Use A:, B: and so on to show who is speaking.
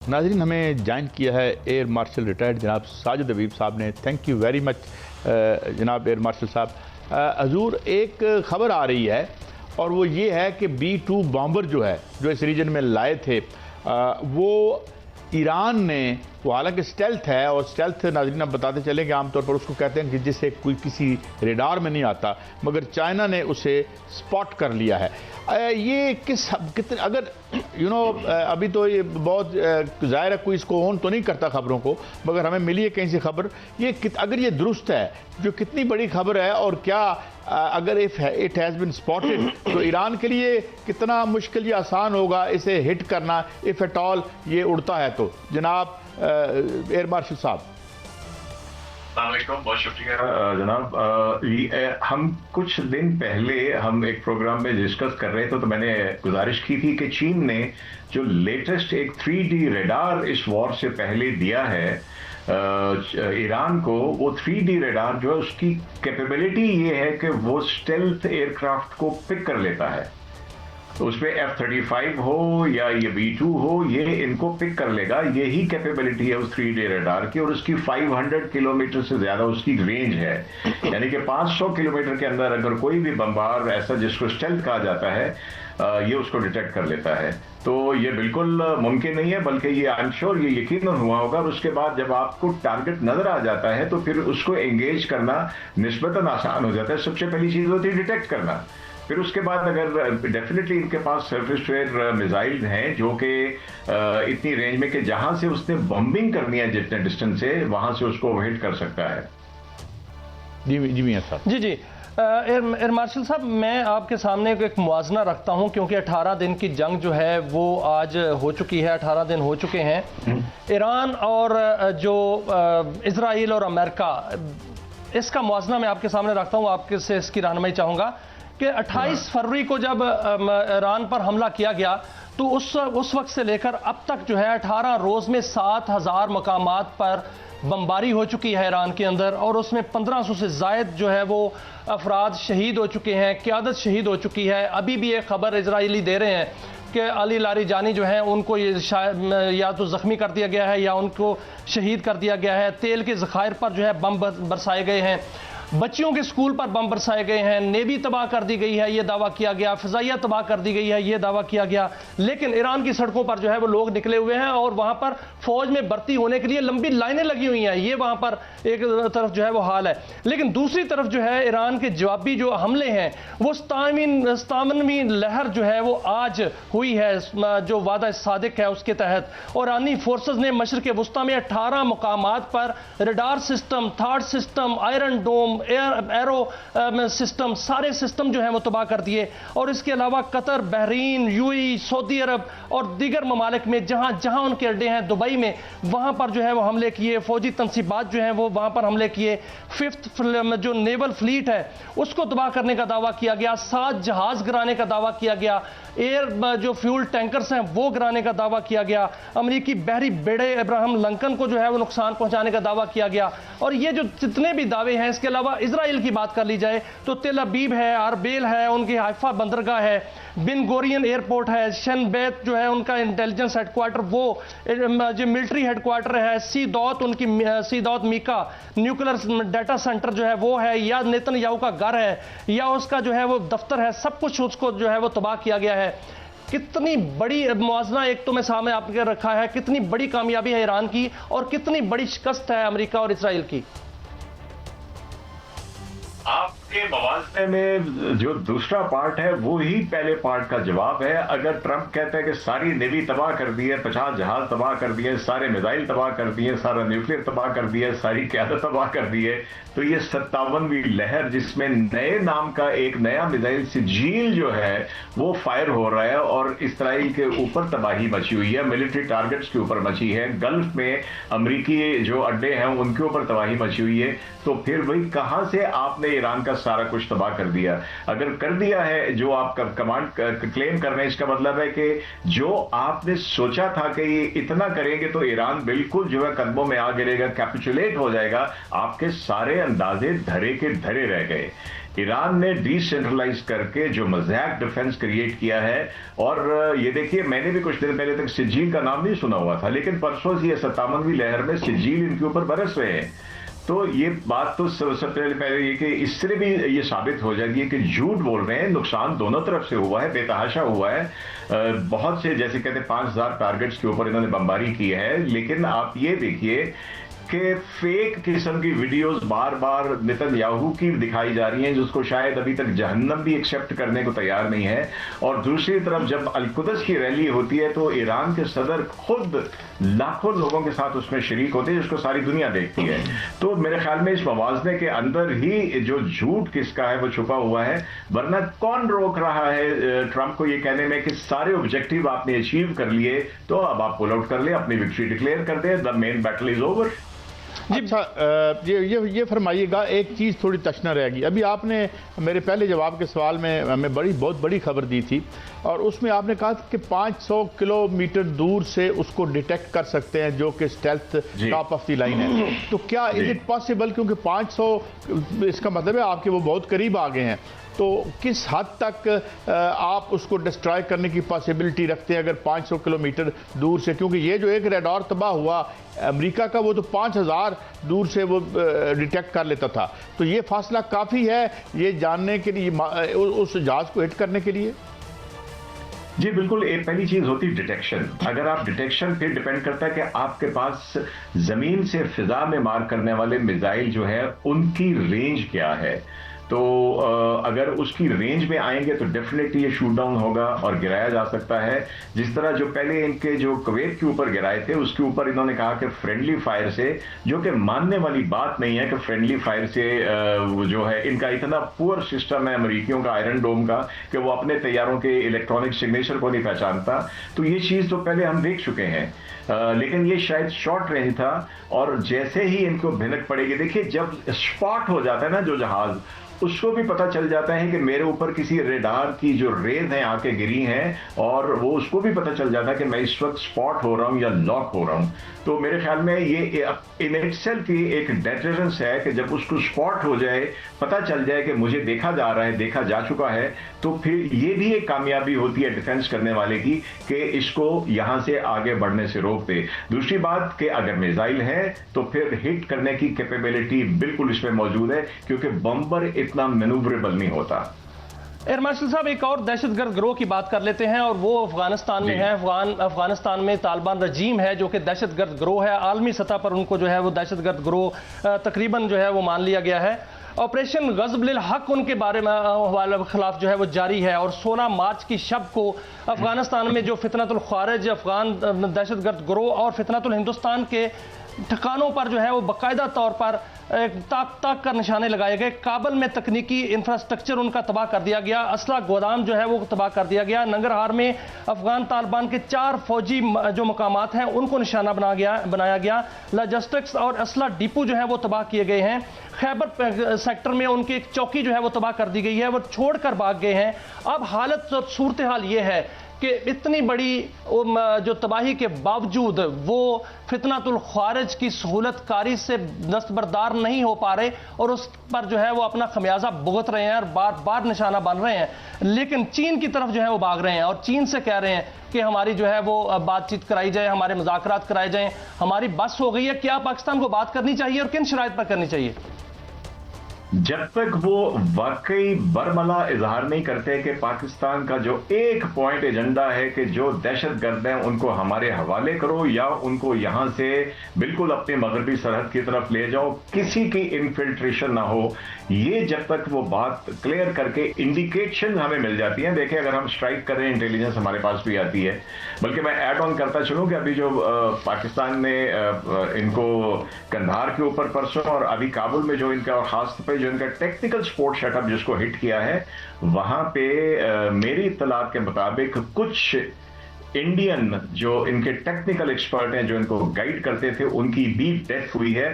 A: नाज़रीन, हमें ज्वाइन किया है एयर मार्शल रिटायर्ड जनाब साजिद हबीब साहब ने। थैंक यू वेरी मच जनाब एयर मार्शल साहब। हजूर, एक ख़बर आ रही है और वो ये है कि B-2 बॉम्बर जो है जो इस रीजन में लाए थे वो ईरान ने, वो हालांकि स्टेल्थ है, और स्टेल्थ नाज़रीन आप बताते चलें कि आमतौर पर उसको कहते हैं कि जिससे कोई किसी रेडार में नहीं आता, मगर चाइना ने उसे स्पॉट कर लिया है। ये कितने अगर अभी तो ये बहुत ज़ाहिर है कोई इसको ऑन तो नहीं करता खबरों को, मगर हमें मिली है कहीं से खबर, ये अगर ये दुरुस्त है जो कितनी बड़ी खबर है, और क्या अगर इट हैज़ बिन स्पॉटेड तो ईरान के लिए कितना मुश्किल या आसान होगा इसे हिट करना, इफ़ एट ऑल ये उड़ता है तो। जनाब एयर मार्शल साहब।
B: बहुत शुक्रिया जनाब। हम कुछ दिन पहले हम एक प्रोग्राम में डिस्कस कर रहे थे, तो मैंने गुजारिश की थी कि चीन ने जो लेटेस्ट एक 3D रेडार इस वॉर से पहले दिया है ईरान को, वो 3D रेडार जो है उसकी कैपेबिलिटी ये है कि वो स्टेल्थ एयरक्राफ्ट को पिक कर लेता है। तो उसमें F-35 हो या ये B-2 हो, ये इनको पिक कर लेगा। यही कैपेबिलिटी है उस 3D रेडार की, और उसकी 500 किलोमीटर से ज्यादा उसकी रेंज है। यानी कि 500 किलोमीटर के अंदर अगर कोई भी बमबार ऐसा जिसको स्टेल्थ कहा जाता है, ये उसको डिटेक्ट कर लेता है। तो ये बिल्कुल मुमकिन नहीं है, बल्कि ये आई एम श्योर ये यकीनन हुआ होगा। और उसके बाद जब आपको टारगेट नजर आ जाता है तो फिर उसको एंगेज करना निस्बतन आसान हो जाता है। सबसे पहली चीज होती है डिटेक्ट करना। फिर उसके बाद अगर डेफिनेटली इनके पास सर्फेस टू एयर मिसाइल हैं जो कि इतनी रेंज में कि जहां से उसने बॉम्बिंग करनी है जितने डिस्टेंस से, वहां से उसको हिट कर सकता है।
A: जी मियां साहब।
C: जी एयर मार्शल साहब, मैं आपके सामने एक मुआजना रखता हूं, क्योंकि 18 दिन की जंग जो है वो आज हो चुकी है, 18 दिन हो चुके हैं। ईरान और जो इजराइल और अमेरिका, इसका मुआजना मैं आपके सामने रखता हूं, आपके से इसकी रहनुमाई चाहूंगा कि 28 फरवरी को जब ईरान पर हमला किया गया तो उस वक्त से लेकर अब तक जो है 18 रोज में 7000 मकामात पर बमबारी हो चुकी है ईरान के अंदर, और उसमें 1500 से जायद जो है वो अफराद शहीद हो चुके हैं, क़यादत शहीद हो चुकी है। अभी भी एक खबर इजरायली दे रहे हैं कि अली लारीजानी जो है उनको या तो जख्मी कर दिया गया है या उनको शहीद कर दिया गया है। तेल के ज़खायर पर जो है बम बरसाए गए हैं, बच्चियों के स्कूल पर बम बरसाए गए हैं, नेवी तबाह कर दी गई है, ये दावा किया गया, फिजाइया तबाह कर दी गई है, ये दावा किया गया। लेकिन ईरान की सड़कों पर जो है वो लोग निकले हुए हैं और वहां पर फौज में भर्ती होने के लिए लंबी लाइनें लगी हुई हैं। ये वहां पर एक तरफ जो है वो हाल है, लेकिन दूसरी तरफ जो है ईरान के जवाबी जो हमले हैं वो सतावनवीं लहर जो है वो आज हुई है, जो वादा सादिक है उसके तहत। और ईरानी फोर्सेज ने मशरिक वस्ता में 18 मुकामात पर radar system, THAAD system, Iron Dome, arrow system, सारे सिस्टम जो है वो तबाह कर दिए। और इसके अलावा Qatar, Bahrain, UAE, Saudi Arab और दीगर ममालिक में जहां जहां उनके अड्डे हैं, दुबई में, वहां पर जो है वो हमले किए। फौजी तनसीबात जो है वो वहां पर हमले किए। 5th जो नेवल फ्लीट है उसको तबाह करने का दावा किया गया, 7 जहाज गिराने का दावा किया गया, एयर जो फ्यूल टैंकर्स हैं वो गिराने का दावा किया गया, अमरीकी बहरी बेड़े अब्राहम लिंकन को जो है वो नुकसान पहुंचाने का दावा किया गया। और ये जो जितने भी दावे हैं, इसके अलावा इजराइल की बात कर ली जाए तो तेल अबीब है, अरबेल है, उनकी हाइफा बंदरगाह है, बिन गोरियन एयरपोर्ट है, शनबैत जो है उनका इंटेलिजेंस हेडक्वार्टर, वो जो मिलिट्री हेडक्वार्टर है, सीदौत उनकी सीदौत मीका न्यूक्लियर डाटा सेंटर जो है वो है, या नेतन्याहू का घर है, या उसका जो है वो दफ्तर है, सब कुछ उसको जो है वो तबाह किया गया है। कितनी बड़ी मुआवजा एक तो मैं सामने आपके रखा है, कितनी बड़ी कामयाबी है ईरान की और कितनी बड़ी शिकस्त है अमेरिका और इसराइल की।
B: आपके मुआवजे में जो दूसरा पार्ट है वो ही पहले पार्ट का जवाब है। अगर ट्रंप कहता है कि सारी नेवी तबाह कर दी है, 50 जहाज तबाह कर दिए, सारे मिसाइल तबाह कर दिए, सारा न्यूक्लियर तबाह कर दिया, सारी क़यादत तबाह कर दी है, तो ये 57वीं लहर जिसमें नए नाम का एक नया मिसाइल सिजील जो है वो फायर हो रहा है और इसराइल के ऊपर तबाही मची हुई है, मिलिट्री टारगेट्स के ऊपर मची है, गल्फ में अमरीकी जो अड्डे हैं उनके ऊपर तबाही मची हुई है। तो फिर वही कहां से आपने ईरान का सारा कुछ तबाह कर दिया। अगर कर दिया है जो आप कमांड क्लेम कर रहे हैं, इसका मतलब है कि जो आपने सोचा था कि ये इतना करेंगे तो ईरान बिल्कुल जो है कदमों में आ गिरेगा, कैपिचुलेट हो जाएगा, आपके सारे अंदाजे धरे के धरे रह गए। ईरान ने डिसेंट्रलाइज करके जो मज़ाक डिफेंस क्रिएट किया है, और ये देखिए मैंने भी कुछ दिन पहले तक सिज्जील का नाम नहीं सुना हुआ था, लेकिन परसों से 57वीं लहर में सिज्जील इनके ऊपर बरस रहे हैं। तो ये बात तो सबसे पहले ये कि इससे भी ये साबित हो जाती है कि झूठ बोल रहे हैं, नुकसान दोनों तरफ से हुआ है, बेतहाशा हुआ है। बहुत से जैसे कहते हैं 5000 टारगेट्स के ऊपर इन्होंने बमबारी की है, लेकिन आप ये देखिए कि फेक किस्म की वीडियोस बार बार नेतन्याहू की दिखाई जा रही हैं, जिसको शायद अभी तक जहन्नम भी एक्सेप्ट करने को तैयार नहीं है। और दूसरी तरफ जब अल-कुद्स की रैली होती है तो ईरान के सदर खुद लाखों लोगों के साथ उसमें शरीक होते हैं, जिसको सारी दुनिया देखती है। तो मेरे ख्याल में इस मवाज़ने के अंदर ही जो झूठ किसका है वो छुपा हुआ है, वरना कौन रोक रहा है ट्रंप को ये कहने में कि सारे ऑब्जेक्टिव आपने अचीव कर लिए, तो अब आप पुल आउट कर ले, अपनी विक्ट्री डिक्लेयर कर दे, the main battle is over.
A: अच्छा, ये फरमाइएगा, एक चीज़ थोड़ी तशना रहेगी। अभी आपने मेरे पहले जवाब के सवाल में हमें बहुत बड़ी खबर दी थी, और उसमें आपने कहा कि 500 किलोमीटर दूर से उसको डिटेक्ट कर सकते हैं, जो कि stealth top of the line है। तो क्या इज इट पॉसिबल, क्योंकि 500 इसका मतलब है आपके वो बहुत करीब आ गए हैं, तो किस हद तक आप उसको डिस्ट्रॉय करने की पॉसिबिलिटी रखते हैं अगर 500 किलोमीटर दूर से? क्योंकि ये जो एक रेडार तबाह हुआ अमेरिका का, वो तो 5000 दूर से वो डिटेक्ट कर लेता था। तो ये फासला काफ़ी है ये जानने के लिए, उस जहाज को हिट करने के लिए।
B: जी बिल्कुल, एक पहली चीज होती है डिटेक्शन। अगर आप डिटेक्शन पे डिपेंड करता है कि आपके पास जमीन से फिजा में मार करने वाले मिसाइल जो है उनकी रेंज क्या है। तो अगर उसकी रेंज में आएंगे तो डेफिनेटली ये शूट डाउन होगा और गिराया जा सकता है। जिस तरह जो पहले इनके जो कुवैत के ऊपर गिराए थे, उसके ऊपर इन्होंने कहा कि फ्रेंडली फायर से, जो कि मानने वाली बात नहीं है कि फ्रेंडली फायर से जो है इनका इतना पुअर सिस्टम है अमेरिकियों का, आयरन डोम का, कि वो अपने तैयारों के इलेक्ट्रॉनिक सिग्नेचर को नहीं पहचानता। तो ये चीज तो पहले हम देख चुके हैं, लेकिन ये शायद शॉर्ट रेंज था। और जैसे ही इनको भिनक पड़ेगी, देखिए जब स्पॉट हो जाता है ना जो जहाज, उसको भी पता चल जाता है कि मेरे ऊपर किसी रेडार की जो रेज है आके गिरी हैं, और वो उसको भी पता चल जाता है कि मैं इस वक्त स्पॉट हो रहा हूं या लॉक हो रहा हूं। तो मेरे ख्याल में ये इन इटसेल्फ ही एक डेटरेंस है कि जब उसको स्पॉट हो जाए, पता चल जाए कि मुझे देखा जा रहा है, देखा जा चुका है, तो फिर ये भी एक कामयाबी होती है डिफेंस करने वाले की कि इसको यहां से आगे बढ़ने से रोक दे। दूसरी बात कि अगर मिसाइल है तो फिर हिट करने की कैपेबिलिटी बिल्कुल इसमें मौजूद है, क्योंकि बम्बर इतना मैनूवरेबल नहीं होता।
C: एयर मार्शल साहब, एक और दहशतगर्द गिरोह की बात कर लेते हैं, और वो अफगानिस्तान में है। अफगानिस्तान में तालिबान रजीम है जो कि दहशतगर्द गिरोह है। आलमी सतह पर उनको जो है वो दहशतगर्द गिरोह तकरीबन जो है वो मान लिया गया है। ऑपरेशन गज़ब हक उनके बारे में खिलाफ जो है वो जारी है, और 16 मार्च की शब को अफगानिस्तान में जो फितनतुल खारिज अफगान दहशतगर्द गिरोह और फितनतुल हिंदुस्तान के ठिकानों पर जो है वो बाकायदा तौर पर ताक कर निशाने लगाए गए। काबल में तकनीकी इंफ्रास्ट्रक्चर उनका तबाह कर दिया गया, असला गोदाम जो है वो तबाह कर दिया गया। नंगरहार में अफगान तालिबान के 4 फौजी जो मकामात हैं उनको निशाना बनाया गया। लॉजिस्टिक्स और असला डिपो जो है वो तबाह किए गए हैं। खैबर सेक्टर में उनकी एक चौकी जो है वो तबाह कर दी गई है, वो छोड़कर भाग गए हैं। अब हालत सूरत हाल ये है कि इतनी बड़ी जो तबाही के बावजूद वो फितनतुल खारिज की सहूलतकारी से दस्तबरदार नहीं हो पा रहे, और उस पर जो है वो अपना खमियाजा भुगत रहे हैं और बार बार निशाना बन रहे हैं। लेकिन चीन की तरफ जो है वो भाग रहे हैं और चीन से कह रहे हैं कि हमारी जो है वो बातचीत कराई जाए, हमारे मुज़ाकरात कराए जाएं, हमारी बस हो गई है। क्या पाकिस्तान को बात करनी चाहिए और किन शराइत पर करनी चाहिए?
B: जब तक वो वाकई बरमला इजहार नहीं करते कि पाकिस्तान का जो एक पॉइंट एजेंडा है कि जो दहशतगर्द हैं उनको हमारे हवाले करो या उनको यहां से बिल्कुल अपनी मगरबी सरहद की तरफ ले जाओ, किसी की इन्फिल्ट्रेशन ना हो, ये जब तक वो बात क्लियर करके इंडिकेशन हमें मिल जाती है। देखिए अगर हम स्ट्राइक कर रहे हैं, इंटेलिजेंस हमारे पास भी आती है। बल्कि मैं ऐड ऑन करता चलूं कि अभी जो पाकिस्तान ने इनको कंधार के ऊपर परसों और अभी काबुल में जो इनका खास पे जो इनका टेक्निकल सपोर्ट सेटअप जिसको हिट किया है, वहां पे मेरी इत्तलात के मुताबिक कुछ इंडियन जो इनके टेक्निकल एक्सपर्ट हैं जो इनको गाइड करते थे, उनकी भी डेथ हुई है